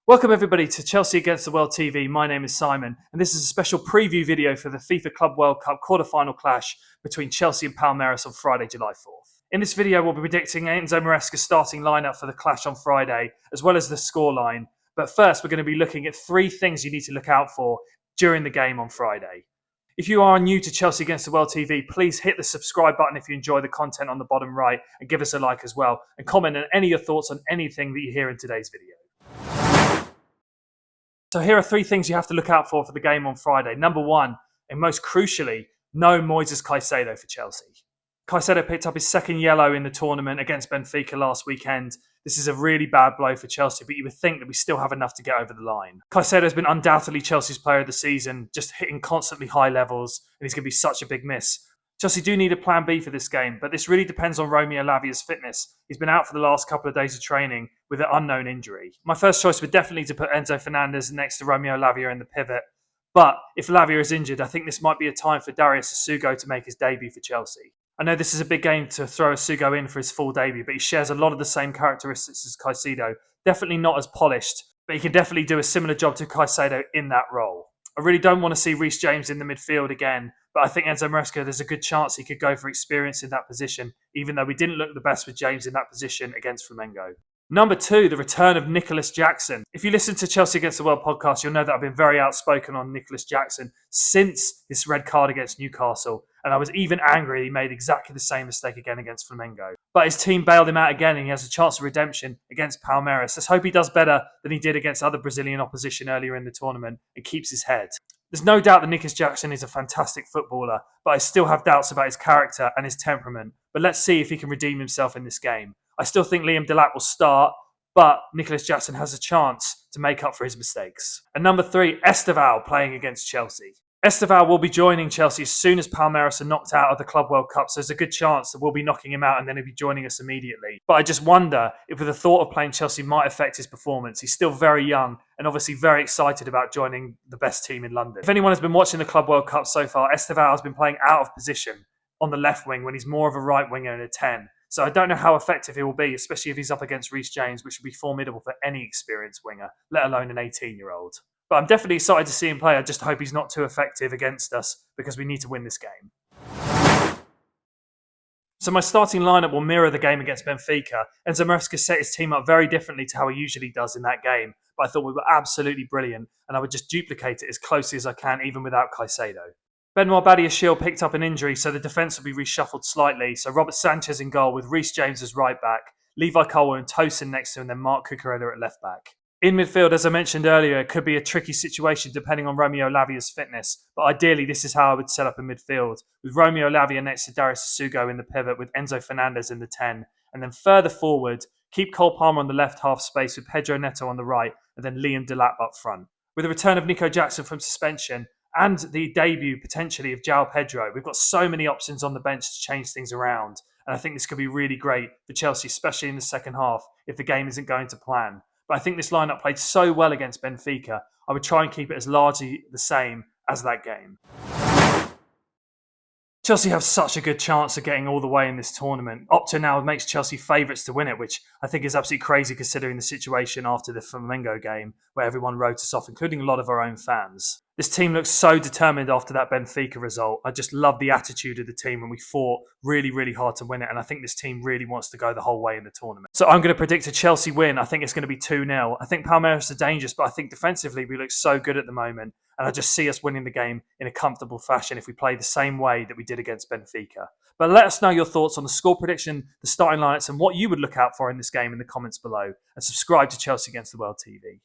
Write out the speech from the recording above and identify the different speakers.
Speaker 1: Welcome everybody to Chelsea Against the World TV. My name is Simon, and this is a special preview video for the FIFA Club World Cup quarter-final clash between Chelsea and Palmeiras on Friday, July 4th. In this video, we'll be predicting Enzo Maresca's starting lineup for the clash on Friday, as well as the scoreline. But first, we're going to be looking at three things you need to look out for during the game on Friday. If you are new to Chelsea Against the World TV, please hit the subscribe button if you enjoy the content on the bottom right, and give us a like as well, and comment on any of your thoughts on anything that you hear in today's video. So here are three things you have to look out for the game on Friday. Number one, and most crucially, no Moises Caicedo for Chelsea. Caicedo picked up his second yellow in the tournament against Benfica last weekend. This is a really bad blow for Chelsea, but you would think that we still have enough to get over the line. Caicedo has been undoubtedly Chelsea's player of the season, just hitting constantly high levels, and he's going to be such a big miss. Chelsea do need a plan B for this game, but this really depends on Romeo Lavia's fitness. He's been out for the last couple of days of training with an unknown injury. My first choice would definitely be to put Enzo Fernandez next to Romeo Lavia in the pivot, but if Lavia is injured, I think this might be a time for Darius Asugo to make his debut for Chelsea. I know this is a big game to throw Asugo in for his full debut, but he shares a lot of the same characteristics as Caicedo. Definitely not as polished, but he can definitely do a similar job to Caicedo in that role. I really don't want to see Reece James in the midfield again, but I think Enzo Maresca, there's a good chance he could go for experience in that position, even though we didn't look the best with James in that position against Flamengo. Number two, the return of Nicholas Jackson. If you listen to Chelsea Against the World podcast, you'll know that I've been very outspoken on Nicholas Jackson since his red card against Newcastle, and I was even angry he made exactly the same mistake again against Flamengo. But his team bailed him out again, and he has a chance of redemption against Palmeiras. Let's hope he does better than he did against other Brazilian opposition earlier in the tournament and keeps his head. There's no doubt that Nicholas Jackson is a fantastic footballer, but I still have doubts about his character and his temperament. But let's see if he can redeem himself in this game. I still think Liam Delap will start, but Nicholas Jackson has a chance to make up for his mistakes. And number three, Esteval playing against Chelsea. Esteval will be joining Chelsea as soon as Palmeiras are knocked out of the Club World Cup, so there's a good chance that we'll be knocking him out and then he'll be joining us immediately. But I just wonder if the thought of playing Chelsea might affect his performance. He's still very young and obviously very excited about joining the best team in London. If anyone has been watching the Club World Cup so far, Esteval has been playing out of position on the left wing when he's more of a right winger and a 10. So I don't know how effective he will be, especially if he's up against Reece James, which would be formidable for any experienced winger, let alone an 18-year-old. But I'm definitely excited to see him play. I just hope he's not too effective against us because we need to win this game. So my starting lineup will mirror the game against Benfica. Enzo Maresca set his team up very differently to how he usually does in that game. But I thought we were absolutely brilliant, and I would just duplicate it as closely as I can, even without Caicedo. Benoit Badiashile picked up an injury, so the defence will be reshuffled slightly. So Robert Sanchez in goal with Reece James as right back, Levi Colwill and Tosin next to him, and then Marc Cucurella at left back. In midfield, as I mentioned earlier, it could be a tricky situation depending on Romeo Lavia's fitness, but ideally this is how I would set up in midfield, with Romeo Lavia next to Darius Asugo in the pivot, with Enzo Fernandez in the 10, and then further forward, keep Cole Palmer on the left half space with Pedro Neto on the right, and then Liam Delap up front. With the return of Nico Jackson from suspension, and the debut potentially of João Pedro, we've got so many options on the bench to change things around, and I think this could be really great for Chelsea, especially in the second half, if the game isn't going to plan. But I think this lineup played so well against Benfica, I would try and keep it as largely the same as that game. Chelsea have such a good chance of getting all the way in this tournament. Opta now makes Chelsea favourites to win it, which I think is absolutely crazy considering the situation after the Flamengo game, where everyone wrote us off, including a lot of our own fans. This team looks so determined after that Benfica result. I just love the attitude of the team, and we fought really, really hard to win it. And I think this team really wants to go the whole way in the tournament. So I'm going to predict a Chelsea win. I think it's going to be 2-0. I think Palmeiras are dangerous, but I think defensively we look so good at the moment. And I just see us winning the game in a comfortable fashion if we play the same way that we did against Benfica. But let us know your thoughts on the score prediction, the starting lineups, and what you would look out for in this game in the comments below. And subscribe to Chelsea Against the World TV.